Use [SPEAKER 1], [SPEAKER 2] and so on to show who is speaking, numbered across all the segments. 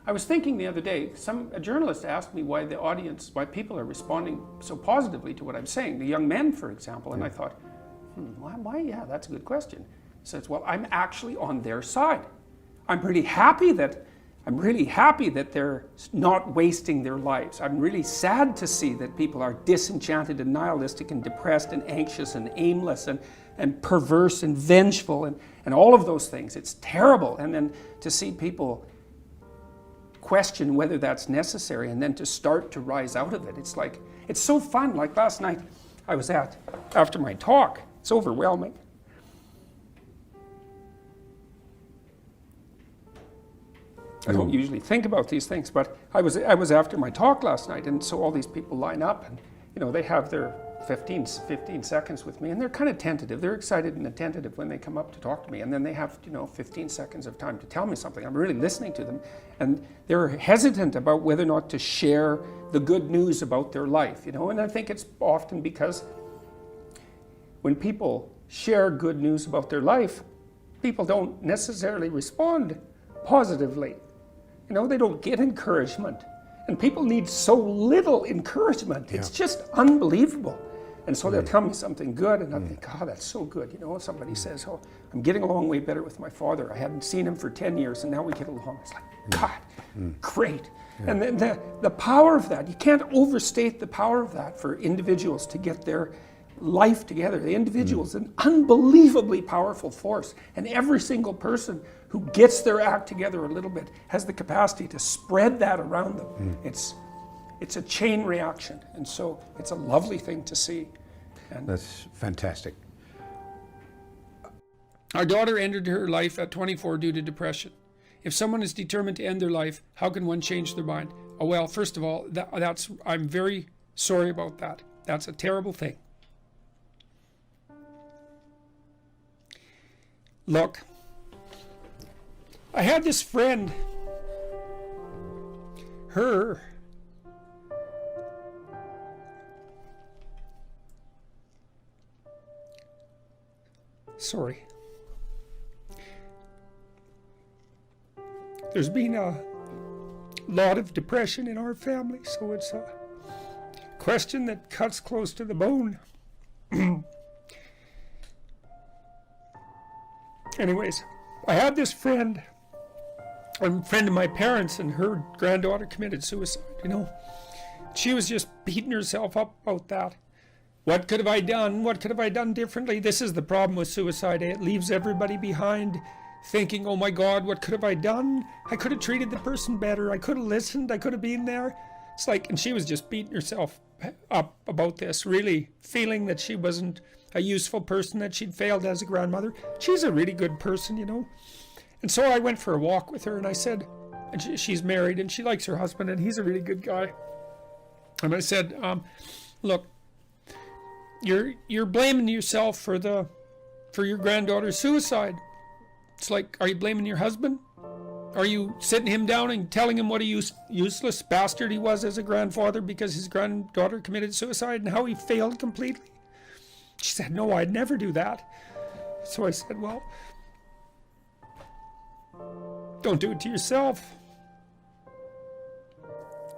[SPEAKER 1] I was thinking the other day, a journalist asked me why why people are responding so positively to what I'm saying, the young men, for example, and I thought, why? Yeah, that's a good question. He says, well, I'm actually on their side. I'm really happy that they're not wasting their lives. I'm really sad to see that people are disenchanted and nihilistic and depressed and anxious and aimless and perverse and vengeful and all of those things. It's terrible. And then to see people question whether that's necessary and then to start to rise out of it. It's like, it's so fun. Like last night I was after my talk, it's overwhelming. I don't usually think about these things, but I was after my talk last night, and so all these people line up, and they have their 15 seconds with me, and they're kind of tentative. They're excited and attentive when they come up to talk to me, and then they have 15 seconds of time to tell me something. I'm really listening to them, and they're hesitant about whether or not to share the good news about their life, and I think it's often because when people share good news about their life, people don't necessarily respond positively. They don't get encouragement. And people need so little encouragement. It's just unbelievable. And so they'll tell me something good, and I think, oh, that's so good. Somebody says, oh, I'm getting along way better with my father. I hadn't seen him for 10 years, and now we get along. It's like, God, great. Yeah. And then the power of that, you can't overstate the power of that for individuals to get their life together. The individual is an unbelievably powerful force, and every single person who gets their act together a little bit has the capacity to spread that around them. It's a chain reaction, and so it's a lovely thing to see. And
[SPEAKER 2] that's fantastic.
[SPEAKER 1] Our daughter ended her life at 24 due to depression. If someone is determined to end their life, how can one change their mind? Oh, well, first of all, I'm very sorry about that. That's a terrible thing. Look, I had this friend, sorry. There's been a lot of depression in our family, so it's a question that cuts close to the bone. Anyways, I had this friend, a friend of my parents, and her granddaughter committed suicide, She was just beating herself up about that. What could have I done? What could have I done differently? This is the problem with suicide. It leaves everybody behind thinking, oh my God, what could have I done? I could have treated the person better. I could have listened. I could have been there. It's like, and she was just beating herself up about this, really feeling that she wasn't a useful person, that she'd failed as a grandmother. She's a really good person, And so I went for a walk with her, and I said, and she's married, and she likes her husband, and he's a really good guy. And I said, look, you're blaming yourself for your granddaughter's suicide. It's like, are you blaming your husband? Are you sitting him down and telling him what a useless bastard he was as a grandfather because his granddaughter committed suicide and how he failed completely? She said, no, I'd never do that. So I said, well, don't do it to yourself.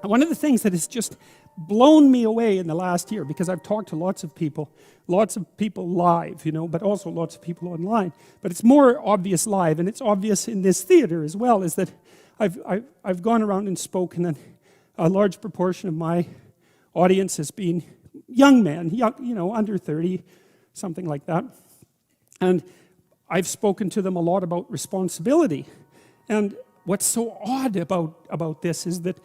[SPEAKER 1] One of the things that has just blown me away in the last year, because I've talked to lots of people live, but also lots of people online. But it's more obvious live, and it's obvious in this theater as well, is that I've gone around and spoken, and a large proportion of my audience has been young men, under 30, something like that. And I've spoken to them a lot about responsibility. And what's so odd about this is that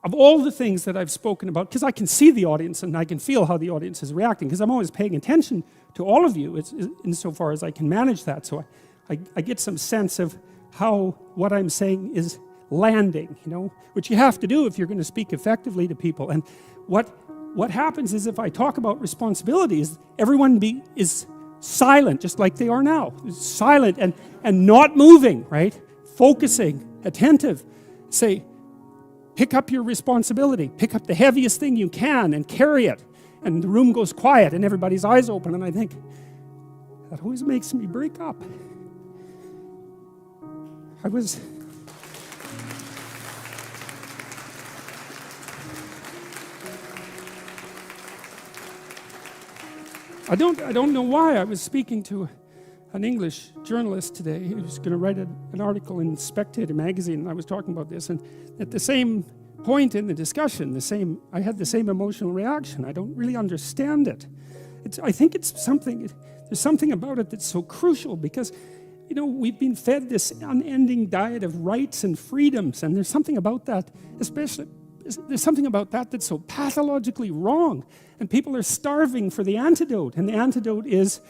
[SPEAKER 1] of all the things that I've spoken about, because I can see the audience and I can feel how the audience is reacting, because I'm always paying attention to all of you insofar as I can manage that. So I get some sense of how what I'm saying is landing, which you have to do if you're going to speak effectively to people. And what happens is if I talk about responsibilities, everyone is silent, just like they are now. Silent and not moving, right? Focusing, attentive. Say, pick up your responsibility. Pick up the heaviest thing you can and carry it. And the room goes quiet and everybody's eyes open. And I think, that always makes me break up. I don't know why. I was speaking to an English journalist today who was going to write an article in Spectator magazine, and I was talking about this, and at the same point in the discussion, I had the same emotional reaction. I don't really understand it. I think there's something about it that's so crucial, because we've been fed this unending diet of rights and freedoms, and there's something about that, there's something about that that's so pathologically wrong, and people are starving for the antidote, and the antidote is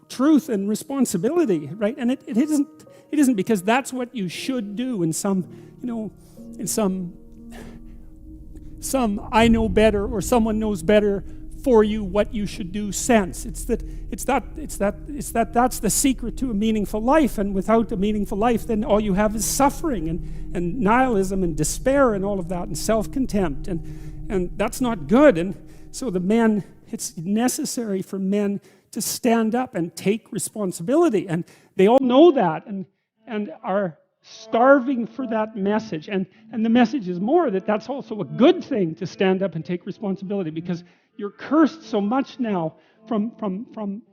[SPEAKER 1] truth and responsibility, right? And it isn't because that's what you should do in some I know better, or someone knows better for you what you should do sense. That's the secret to a meaningful life, and without a meaningful life, then all you have is suffering and nihilism and despair and all of that, and self-contempt, and that's not good. And so it's necessary for men to stand up and take responsibility, and they all know that and are starving for that message, and the message is more that that's also a good thing, to stand up and take responsibility, because you're cursed so much now from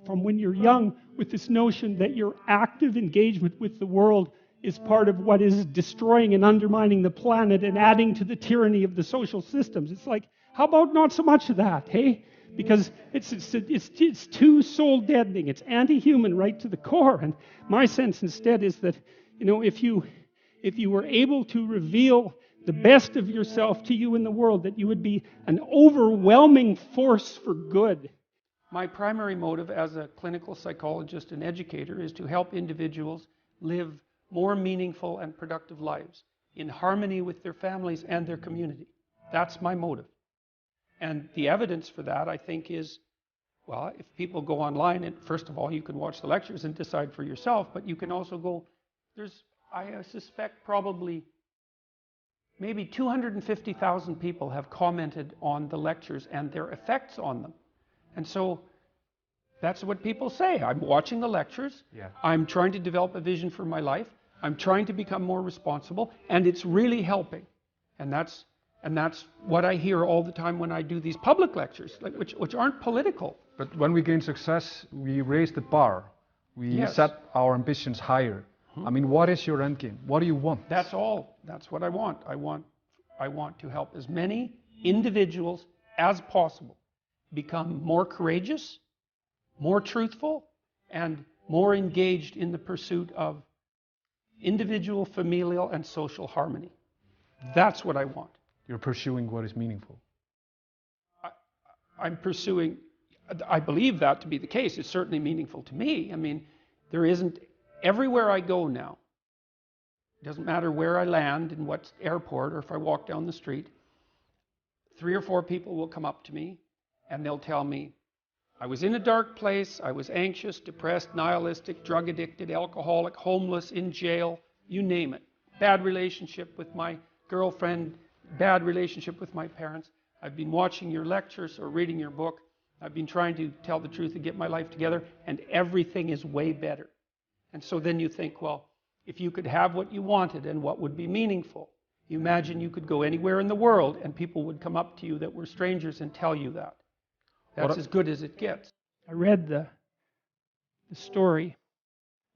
[SPEAKER 1] when you're young with this notion that your active engagement with the world is part of what is destroying and undermining the planet and adding to the tyranny of the social systems. It's like, how about not so much of that, hey? Because it's too soul deadening. It's anti-human right to the core. And my sense instead is that, if you were able to reveal the best of yourself to you in the world, that you would be an overwhelming force for good. My primary motive as a clinical psychologist and educator is to help individuals live more meaningful and productive lives in harmony with their families and their community. That's my motive. And the evidence for that, I think, is, well, if people go online, and first of all, you can watch the lectures and decide for yourself, but you can also go, I suspect probably maybe 250,000 people have commented on the lectures and their effects on them. And so that's what people say. I'm watching the lectures. Yeah. I'm trying to develop a vision for my life. I'm trying to become more responsible, and it's really helping. And that's what I hear all the time when I do these public lectures, which aren't political.
[SPEAKER 2] But when we gain success, we raise the bar. We set our ambitions higher. I mean, what is your end game? What do you want?
[SPEAKER 1] That's all. That's what I want. I want to help as many individuals as possible become more courageous, more truthful, and more engaged in the pursuit of individual, familial, and social harmony. That's what I want.
[SPEAKER 2] You're pursuing what is meaningful.
[SPEAKER 1] I'm pursuing, I believe that to be the case. It's certainly meaningful to me. I mean, there isn't, everywhere I go now, it doesn't matter where I land, in what airport, or if I walk down the street, 3 or 4 people will come up to me and they'll tell me, I was in a dark place, I was anxious, depressed, nihilistic, drug addicted, alcoholic, homeless, in jail, you name it. Bad relationship with my girlfriend, bad relationship with my parents. I've been watching your lectures or reading your book. I've been trying to tell the truth and get my life together, and everything is way better. And so then you think, well, if you could have what you wanted and what would be meaningful, you imagine you could go anywhere in the world and people would come up to you that were strangers and tell you that. That's as good as it gets. I read the story.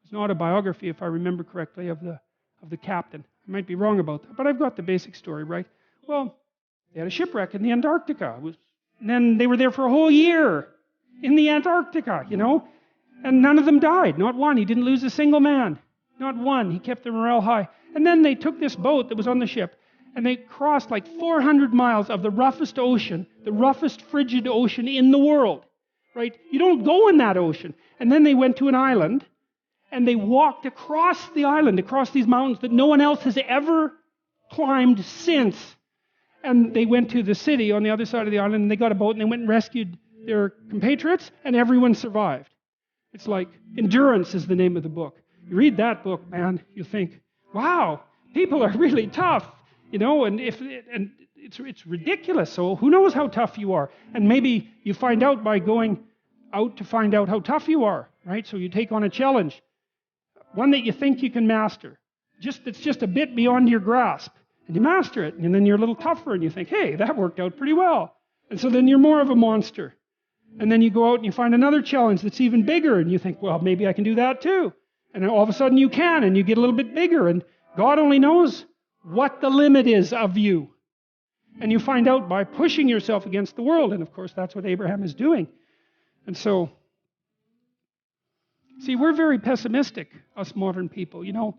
[SPEAKER 1] It's an autobiography, if I remember correctly, of the captain. I might be wrong about that, but I've got the basic story right. Well, they had a shipwreck in the Antarctica. And then they were there for a whole year in the Antarctica, and none of them died. Not one. He didn't lose a single man. Not one. He kept their morale high. And then they took this boat that was on the ship, and they crossed like 400 miles of the roughest ocean, the roughest frigid ocean in the world, right? You don't go in that ocean. And then they went to an island, and they walked across the island, across these mountains that no one else has ever climbed since. And they went to the city on the other side of the island, and they got a boat, and they went and rescued their compatriots, and everyone survived. It's like Endurance is the name of the book. You read that book, man, you think, wow, people are really tough, and it's ridiculous. So who knows how tough you are? And maybe you find out by going out to find out how tough you are, right? So you take on a challenge, one that you think you can master. It's just a bit beyond your grasp. And you master it, and then you're a little tougher, and you think, hey, that worked out pretty well. And so then you're more of a monster.
[SPEAKER 3] And then you go out and you find another challenge that's even bigger, and you think, well, maybe I can do that too. And then all of a sudden you can, and you get a little bit bigger, and God only knows what the limit is of you. And you find out by pushing yourself against the world, and of course that's what Abraham is doing. And so, see, we're very pessimistic, us modern people. You know,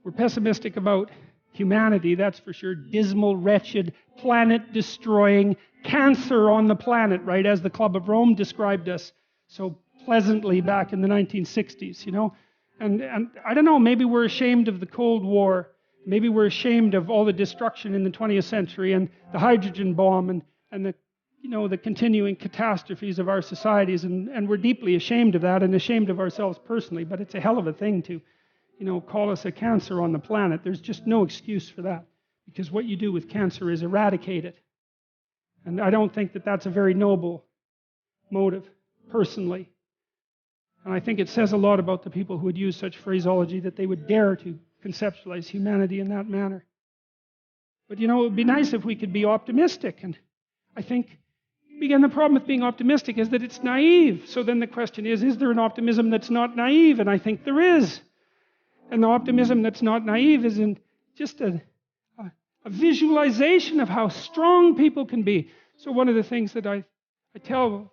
[SPEAKER 3] we're pessimistic about humanity, that's for sure. Dismal, wretched, planet-destroying, cancer on the planet, right? As the Club of Rome described us so pleasantly back in the 1960s, you know? And I don't know, maybe we're ashamed of the Cold War. Maybe we're ashamed of all the destruction in the 20th century and the hydrogen bomb and the, you know, the continuing catastrophes of our societies. And we're deeply ashamed of that and ashamed of ourselves personally. But it's a hell of a thing to, you know, call us a cancer on the planet. There's just no excuse for that. Because what you do with cancer is eradicate it. And I don't think that that's a very noble motive, personally. And I think it says a lot about the people who would use such phraseology that they would dare to conceptualize humanity in that manner. But you know, it would be nice if we could be optimistic. And I think, again, the problem with being optimistic is that it's naive. So then the question is there an optimism that's not naive? And I think there is. And the optimism that's not naive is in just a visualization of how strong people can be. So one of the things that I tell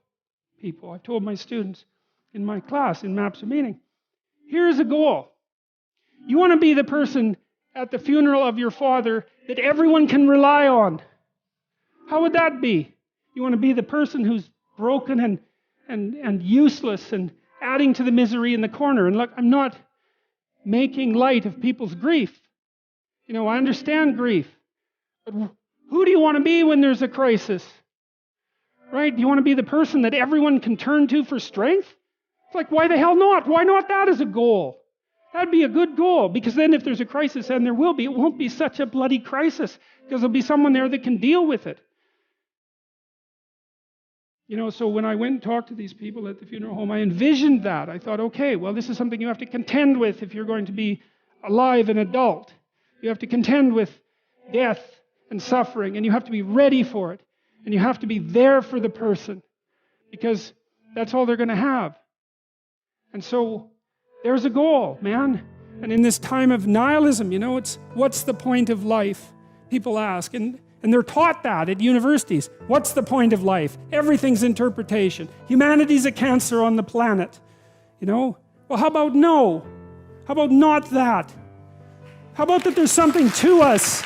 [SPEAKER 3] people, I've told my students in my class, in Maps of Meaning, here's a goal. You want to be the person at the funeral of your father that everyone can rely on. How would that be? You want to be the person who's broken and useless and adding to the misery in the corner. And look, I'm not making light of people's grief. You know, I understand grief. But who do you want to be when there's a crisis? Right? Do you want to be the person that everyone can turn to for strength? It's like, why the hell not? Why not that as a goal? That'd be a good goal, because then if there's a crisis, and there will be, it won't be such a bloody crisis, because there'll be someone there that can deal with it. You know, so when I went and talked to these people at the funeral home, I envisioned that. I thought, okay, well, this is something you have to contend with if you're going to be alive and adult. You have to contend with death and suffering, and you have to be ready for it. And you have to be there for the person, because that's all they're going to have. And so there's a goal, man. And in this time of nihilism, you know, it's what's the point of life? People ask, and they're taught that at universities. What's the point of life? Everything's interpretation. Humanity's a cancer on the planet. You know? Well, how about no? How about not that? How about that there's something to us?